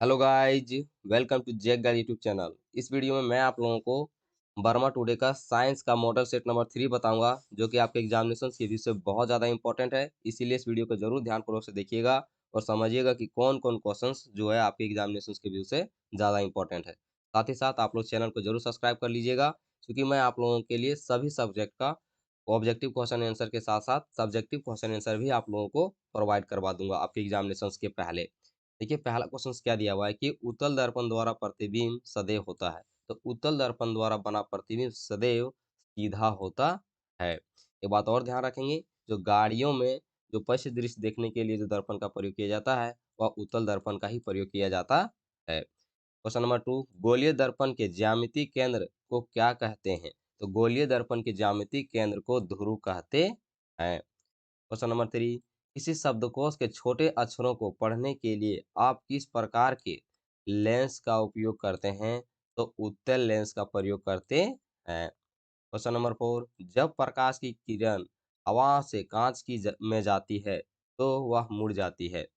Hello guys, welcome to Jack guide YouTube channel. इस video में मैं आप लोगों को बर्मा टुडे का साइंस का मॉडल सेट नंबर 3 बताऊंगा, जो कि आपके एग्जामिनेशन की व्यू से बहुत ज़्यादा इंपॉर्टेंट है। इसीलिए इस वीडियो को जरूर ध्यानपूर्वक से देखिएगा और समझिएगा कि कौन कौन क्वेश्चंस जो है आपके एग्जामिनेशन के व्यू से ज़्यादा इंपॉर्टेंट है। साथ ही साथ आप लोग चैनल को जरूर सब्सक्राइब कर लीजिएगा, क्योंकि मैं आप लोगों के लिए सभी सब्जेक्ट का ऑब्जेक्टिव क्वेश्चन आंसर के साथ साथ सब्जेक्टिव क्वेश्चन आंसर भी आप लोगों को प्रोवाइड करवा दूंगा आपके एग्जामिनेशन के पहले। देखिए, पहला क्वेश्चन क्या दिया हुआ है कि उत्तल दर्पण द्वारा प्रतिबिंब सदैव होता है। तो उत्तल दर्पण द्वारा बना प्रतिबिंब सदैव सीधा होता है। एक बात और ध्यान रखेंगे, जो गाड़ियों में जो पश्च दृश्य देखने के लिए जो दर्पण का प्रयोग किया जाता है, वह उत्तल दर्पण का ही प्रयोग किया जाता है। क्वेश्चन नंबर 2, गोलीय दर्पण के ज्यामितीय केंद्र को क्या कहते हैं? तो गोलीय दर्पण के ज्यामितीय केंद्र को ध्रुव कहते हैं। क्वेश्चन नंबर 3, किसी शब्दकोश के छोटे अक्षरों को पढ़ने के लिए आप किस प्रकार के लेंस का उपयोग करते हैं? तो उत्तल लेंस का प्रयोग करते हैं। क्वेश्चन नंबर 4, जब प्रकाश की किरण हवा से कांच में जाती है तो वह मुड़ जाती है,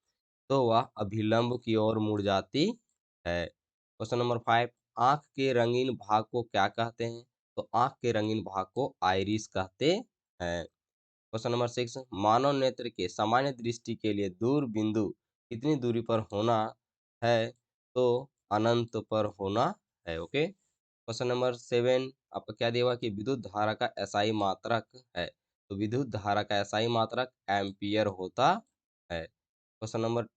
तो वह अभिलंब की ओर मुड़ जाती है। क्वेश्चन नंबर 5, आंख के रंगीन भाग को क्या कहते हैं? तो आंख के रंगीन भाग को आइरिस कहते हैं। क्वेश्चन नंबर 6, मानव नेत्र के सामान्य दृष्टि के लिए दूर बिंदु कितनी दूरी पर होना है? तो अनंत पर होना है। ओके। क्वेश्चन नंबर 7, आपका क्या दिया हुआ कि विद्युत धारा का एसआई मात्रक है? तो विद्युत धारा का एसआई मात्रक एम्पियर होता है। क्वेश्चन नंबर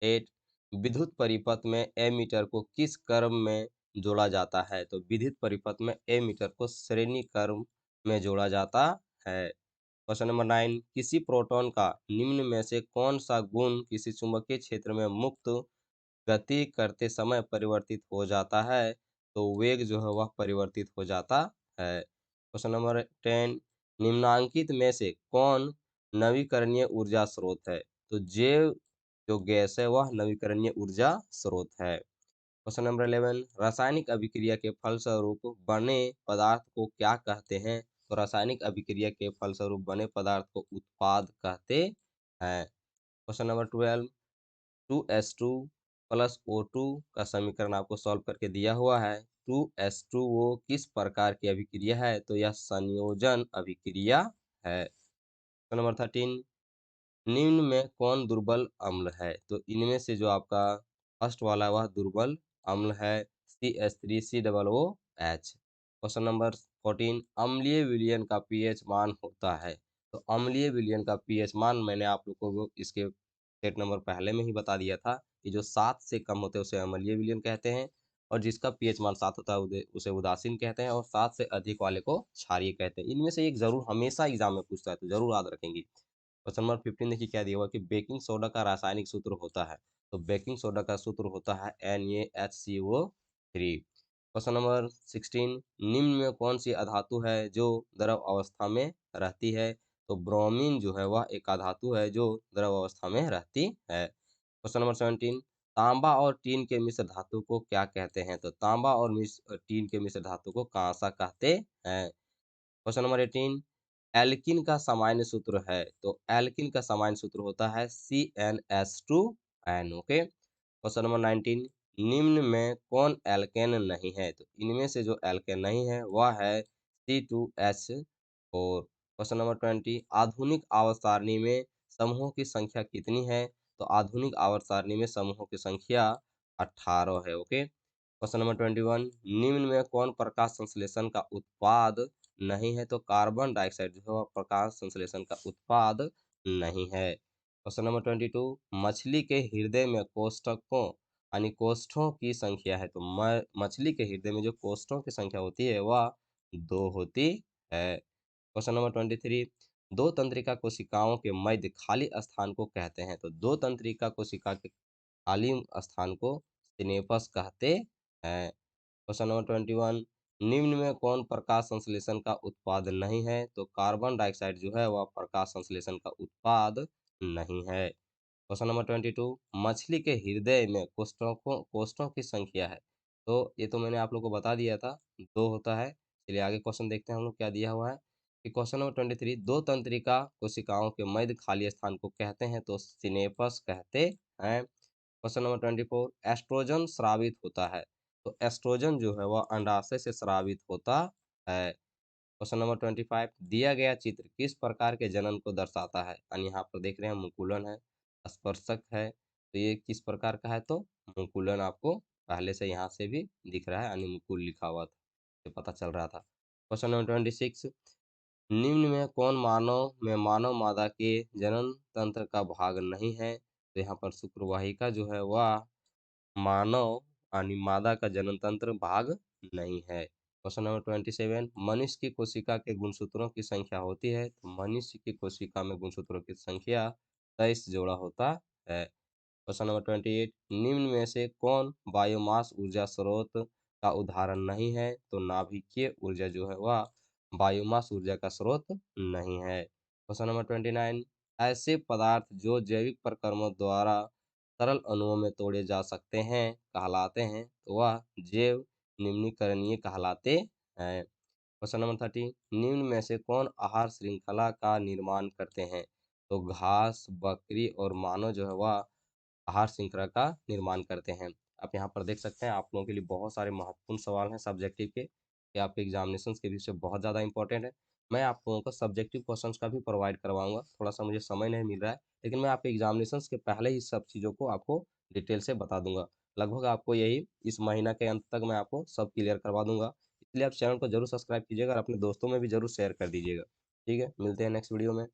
8, विद्युत परिपथ में एमीटर को किस क्रम में जोड़ा जाता है? तो विद्युत परिपथ में एमीटर को श्रेणी क्रम में जोड़ा जाता है। क्वेश्चन नंबर 9, किसी प्रोटॉन का निम्न में से कौन सा गुण किसी चुंबकीय क्षेत्र में मुक्त गति करते समय परिवर्तित हो जाता है? तो वेग जो है वह परिवर्तित हो जाता है। क्वेश्चन नंबर 10, निम्नांकित में से कौन नवीकरणीय ऊर्जा स्रोत है? तो जैव जो गैस है वह नवीकरणीय ऊर्जा स्रोत है। क्वेश्चन नंबर 11, रासायनिक अभिक्रिया के फलस्वरूप बने पदार्थ को क्या कहते हैं? तो रासायनिक अभिक्रिया के फलस्वरूप बने पदार्थ को उत्पाद कहते हैं। Question number 12, 2s2 plus O2 का समीकरण आपको सॉल्व करके दिया हुआ है। 2s2 वो किस प्रकार की अभिक्रिया है? तो यह संयोजन अभिक्रिया है। क्वेश्चन नंबर 13, निम्न में कौन दुर्बल अम्ल है? तो इनमें से जो आपका फर्स्ट वाला वह दुर्बल अम्ल है, CH3COOH। क्वेश्चन नंबर 14, अम्लीय विलयन का पीएच मान होता है। तो अम्लीय विलयन का पीएच मान मैंने आप लोग को इसके सेट नंबर पहले में ही बता दिया था कि जो 7 से कम होते हैं उसे अम्लीय विलयन कहते हैं, और जिसका पीएच मान 7 होता है उसे उदासीन कहते हैं, और 7 से अधिक वाले को क्षारीय कहते हैं। इनमें से एक जरूर हमेशा एग्जाम में पूछता है, तो जरूर याद रखेंगे। क्वेश्चन नंबर 15 देखिए क्या दिया हुआ कि बेकिंग सोडा का रासायनिक सूत्र होता है। तो बेकिंग सोडा का सूत्र होता है NaHCO3। क्वेश्चन नंबर 16, निम्न में कौन सी अधातु है जो द्रव अवस्था में रहती है? तो ब्रोमीन जो है वह एक अधातु है जो द्रव अवस्था में रहती है। क्वेश्चन नंबर 17, तांबा और टीन के मिश्र धातु को क्या कहते हैं? तो तांबा और टीन के मिश्र धातु को कांसा कहते हैं। क्वेश्चन नंबर 18, एल्किन का सामान्य सूत्र है। तो एल्किन का सामान्य सूत्र होता है CnH2n। ओके। क्वेश्चन नंबर 19, निम्न में कौन एल्केन नहीं है? तो इनमें से जो एल्केन नहीं है वह है C2H4। क्वेश्चन नंबर 20, आधुनिक आवर्त सारणी में समूहों की संख्या कितनी है? तो आधुनिक आवर्त सारणी में समूहों की संख्या 18 है। ओके। क्वेश्चन नंबर 21, निम्न में कौन प्रकाश संश्लेषण का उत्पाद नहीं है? तो कार्बन डाइऑक्साइड जो है वह प्रकाश संश्लेषण का उत्पाद नहीं है। क्वेश्चन नंबर 22, मछली के हृदय में कोष्ठकों यानी कोष्ठों की संख्या है। तो मछली के हृदय में जो कोष्ठों की संख्या होती है वह 2 होती है। क्वेश्चन नंबर 23, दो तंत्रिका कोशिकाओं के मध्य खाली स्थान को कहते हैं। तो दो तंत्रिका कोशिका के खाली स्थान को सिनेपस कहते हैं। क्वेश्चन नंबर 21, निम्न में कौन प्रकाश संश्लेषण का उत्पाद नहीं है? तो कार्बन डाइऑक्साइड जो है वह प्रकाश संश्लेषण का उत्पाद नहीं है। क्वेश्चन नंबर 22, मछली के हृदय में कोष्ठों की संख्या है। तो ये तो मैंने आप लोग को बता दिया था, 2 होता है। चलिए आगे क्वेश्चन देखते हैं हम लोग क्या दिया हुआ है कि क्वेश्चन नंबर 23, दो तंत्रिका कोशिकाओं के मध्य खाली स्थान को कहते हैं? तो सिनेपस कहते हैं। क्वेश्चन नंबर 24, एस्ट्रोजन स्रावित होता है। तो एस्ट्रोजन जो है वह अंडाशय से स्रावित होता है। क्वेश्चन नंबर 25, दिया गया चित्र किस प्रकार के जनन को दर्शाता है? यानी यहाँ पर देख रहे हैं मुकुलन है, स्पर्शक है, तो ये किस प्रकार का है? तो मुकुलन आपको पहले से यहाँ से भी दिख रहा है, यानी मुकुल लिखा हुआ था, ये पता चल रहा था। क्वेश्चन नंबर 26, निम्न में कौन मानव मादा के जनन तंत्र का भाग नहीं है? तो यहाँ पर शुक्रवाहिका जो है वह मानव यानी मादा का जनन तंत्र भाग नहीं है। क्वेश्चन नंबर 27, मनुष्य की कोशिका के गुणसूत्रों की संख्या होती है? तो मनुष्य की कोशिका में गुणसूत्रों की संख्या 23 जोड़ा होता है। क्वेश्चन नंबर 28, निम्न में से कौन बायोमास ऊर्जा स्रोत का उदाहरण नहीं है? तो नाभिकीय ऊर्जा जो है वह बायोमास ऊर्जा का स्रोत नहीं है। क्वेश्चन नंबर 29, ऐसे पदार्थ जो जैविक प्रक्रमों द्वारा तरल अणुओं में तोड़े जा सकते हैं कहलाते हैं? तो वह जैव निम्नीकरणीय कहलाते हैं। क्वेश्चन नंबर 30, निम्न में से कौन आहार श्रृंखला का निर्माण करते हैं? तो घास, बकरी और मानव जो है वह आहार श्रृंखला का निर्माण करते हैं। आप यहाँ पर देख सकते हैं, आप लोगों के लिए बहुत सारे महत्वपूर्ण सवाल हैं सब्जेक्टिव के, ये आपके एग्जामिनेशन के विषय बहुत ज़्यादा इंपॉर्टेंट है। मैं आप लोगों को सब्जेक्टिव क्वेश्चंस का भी प्रोवाइड करवाऊंगा, थोड़ा सा मुझे समय नहीं मिल रहा है, लेकिन मैं आपके एग्जामिनेशन के पहले ही सब चीज़ों को आपको डिटेल से बता दूंगा। लगभग आपको यही इस महीना के अंत तक मैं आपको सब क्लियर करवा दूंगा। इसलिए आप चैनल को जरूर सब्सक्राइब कीजिएगा और अपने दोस्तों में भी जरूर शेयर कर दीजिएगा। ठीक है, मिलते हैं नेक्स्ट वीडियो में।